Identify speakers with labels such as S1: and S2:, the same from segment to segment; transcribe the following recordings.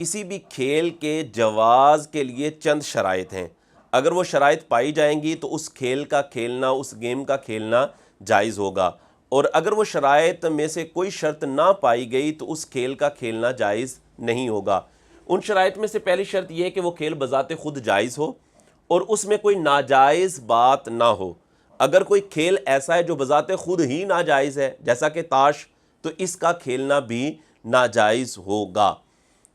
S1: کسی بھی کھیل کے جواز کے لیے چند شرائط ہیں. اگر وہ شرائط پائی جائیں گی تو اس کھیل کا کھیلنا، اس گیم کا کھیلنا جائز ہوگا، اور اگر وہ شرائط میں سے کوئی شرط نہ پائی گئی تو اس کھیل کا کھیلنا جائز نہیں ہوگا. ان شرائط میں سے پہلی شرط یہ ہے کہ وہ کھیل بذات خود جائز ہو اور اس میں کوئی ناجائز بات نہ ہو. اگر کوئی کھیل ایسا ہے جو بذات خود ہی ناجائز ہے، جیسا کہ تاش، تو اس کا کھیلنا بھی ناجائز ہوگا.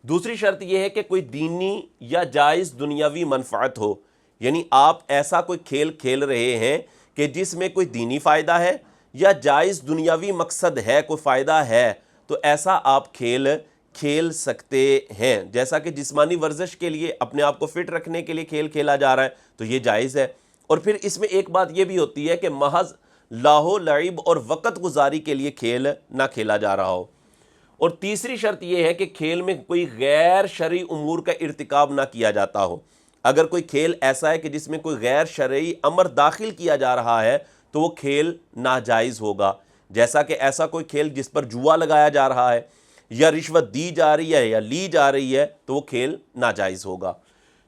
S1: دوسری شرط یہ ہے کہ کوئی دینی یا جائز دنیاوی منفعت ہو، یعنی آپ ایسا کوئی کھیل کھیل رہے ہیں کہ جس میں کوئی دینی فائدہ ہے یا جائز دنیاوی مقصد ہے، کوئی فائدہ ہے، تو ایسا آپ کھیل کھیل سکتے ہیں. جیسا کہ جسمانی ورزش کے لیے، اپنے آپ کو فٹ رکھنے کے لیے کھیل کھیلا جا رہا ہے تو یہ جائز ہے. اور پھر اس میں ایک بات یہ بھی ہوتی ہے کہ محض لاہو لعب اور وقت گزاری کے لیے کھیل نہ کھیلا جا رہا ہو. اور تیسری شرط یہ ہے کہ کھیل میں کوئی غیر شرعی امور کا ارتکاب نہ کیا جاتا ہو. اگر کوئی کھیل ایسا ہے کہ جس میں کوئی غیر شرعی امر داخل کیا جا رہا ہے تو وہ کھیل ناجائز ہوگا. جیسا کہ ایسا کوئی کھیل جس پر جوا لگایا جا رہا ہے یا رشوت دی جا رہی ہے یا لی جا رہی ہے تو وہ کھیل ناجائز ہوگا.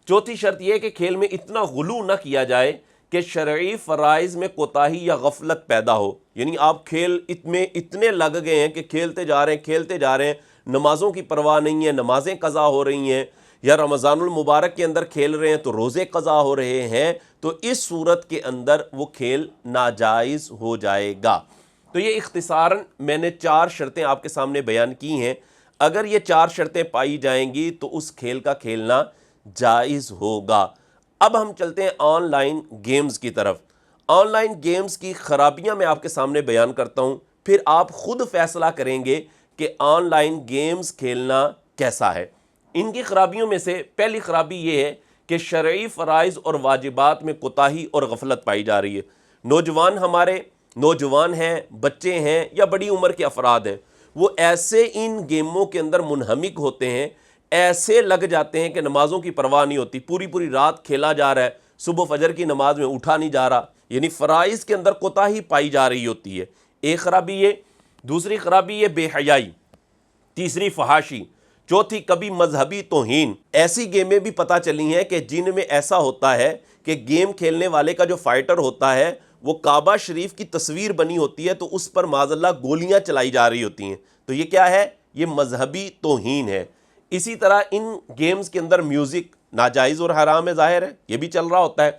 S1: چوتھی شرط یہ ہے کہ کھیل میں اتنا غلو نہ کیا جائے کہ شرعی فرائض میں کوتاہی یا غفلت پیدا ہو. یعنی آپ کھیل میں اتنے لگ گئے ہیں کہ کھیلتے جا رہے ہیں، نمازوں کی پرواہ نہیں ہے، نمازیں قضا ہو رہی ہیں، یا رمضان المبارک کے اندر کھیل رہے ہیں تو روزے قضا ہو رہے ہیں، تو اس صورت کے اندر وہ کھیل ناجائز ہو جائے گا. تو یہ اختصاراً میں نے 4 شرطیں آپ کے سامنے بیان کی ہیں. اگر یہ 4 شرطیں پائی جائیں گی تو اس کھیل کا کھیلنا جائز ہوگا. اب ہم چلتے ہیں آن لائن گیمز کی طرف. آن لائن گیمز کی خرابیاں میں آپ کے سامنے بیان کرتا ہوں، پھر آپ خود فیصلہ کریں گے کہ آن لائن گیمز کھیلنا کیسا ہے. ان کی خرابیوں میں سے پہلی خرابی یہ ہے کہ شرعی فرائض اور واجبات میں کوتاہی اور غفلت پائی جا رہی ہے. ہمارے نوجوان ہیں، بچے ہیں یا بڑی عمر کے افراد ہیں، وہ ایسے ان گیموں کے اندر منہمک ہوتے ہیں، ایسے لگ جاتے ہیں کہ نمازوں کی پرواہ نہیں ہوتی، پوری رات کھیلا جا رہا ہے، صبح فجر کی نماز میں اٹھا نہیں جا رہا. یعنی فرائض کے اندر کوتاہی پائی جا رہی ہوتی ہے. ایک خرابی یہ. دوسری خرابی یہ بے حیائی. تیسری فحاشی. چوتھی کبھی مذہبی توہین. ایسی گیمیں بھی پتہ چلی ہیں کہ جن میں ایسا ہوتا ہے کہ گیم کھیلنے والے کا جو فائٹر ہوتا ہے وہ کعبہ شریف کی تصویر بنی ہوتی ہے تو اس پر معاذ اللہ گولیاں چلائی جا رہی ہوتی ہیں. تو یہ کیا ہے؟ یہ مذہبی توہین ہے. اسی طرح ان گیمز کے اندر میوزک ناجائز اور حرام ہے، ظاہر ہے، یہ بھی چل رہا ہوتا ہے.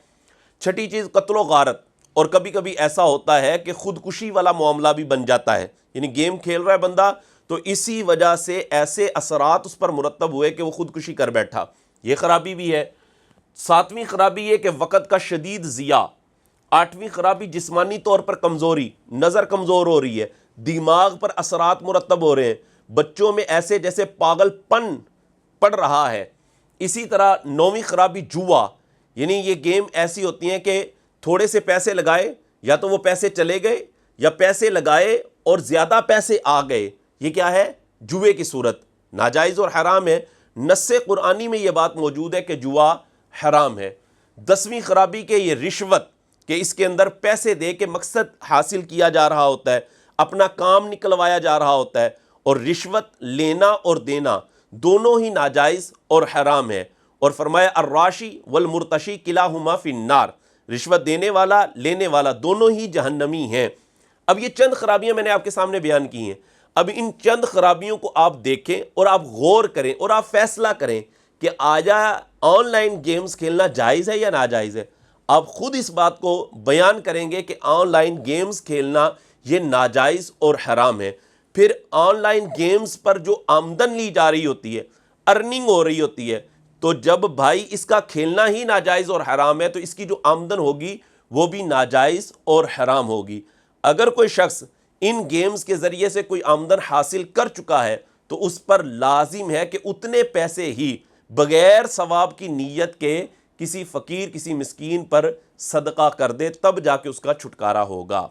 S1: چھٹی چیز قتل و غارت. اور کبھی کبھی ایسا ہوتا ہے کہ خودکشی والا معاملہ بھی بن جاتا ہے. یعنی گیم کھیل رہا ہے بندہ تو اسی وجہ سے ایسے اثرات اس پر مرتب ہوئے کہ وہ خودکشی کر بیٹھا. یہ خرابی بھی ہے. 7ویں خرابی یہ کہ وقت کا شدید ضیاع. 8ویں خرابی جسمانی طور پر کمزوری، نظر کمزور ہو رہی ہے، دماغ پر اثرات مرتب ہو رہے ہیں، بچوں میں ایسے جیسے پاگل پن پڑ رہا ہے. اسی طرح 9ویں خرابی جوا. یعنی یہ گیم ایسی ہوتی ہیں کہ تھوڑے سے پیسے لگائے یا تو وہ پیسے چلے گئے یا پیسے لگائے اور زیادہ پیسے آ گئے. یہ کیا ہے؟ جوے کی صورت. ناجائز اور حرام ہے. نص قرآنی میں یہ بات موجود ہے کہ جوا حرام ہے. 10ویں خرابی کہ یہ رشوت، کہ اس کے اندر پیسے دے کے مقصد حاصل کیا جا رہا ہوتا ہے، اپنا کام نکلوایا جا رہا ہوتا ہے، اور رشوت لینا اور دینا دونوں ہی ناجائز اور حرام ہے. اور فرمایا الراشی والمرتشی کلاہما فی النار. رشوت دینے والا، لینے والا دونوں ہی جہنمی ہیں. اب یہ چند خرابیاں میں نے آپ کے سامنے بیان کی ہیں. اب ان چند خرابیوں کو آپ دیکھیں اور آپ غور کریں اور آپ فیصلہ کریں کہ آیا آن لائن گیمز کھیلنا جائز ہے یا ناجائز ہے. آپ خود اس بات کو بیان کریں گے کہ آن لائن گیمز کھیلنا یہ ناجائز اور حرام ہے. پھر آن لائن گیمز پر جو آمدن لی جا رہی ہوتی ہے، ارننگ ہو رہی ہوتی ہے، تو جب بھائی اس کا کھیلنا ہی ناجائز اور حرام ہے تو اس کی جو آمدن ہوگی وہ بھی ناجائز اور حرام ہوگی. اگر کوئی شخص ان گیمز کے ذریعے سے کوئی آمدن حاصل کر چکا ہے تو اس پر لازم ہے کہ اتنے پیسے ہی بغیر ثواب کی نیت کے کسی فقیر، کسی مسکین پر صدقہ کر دے، تب جا کے اس کا چھٹکارا ہوگا.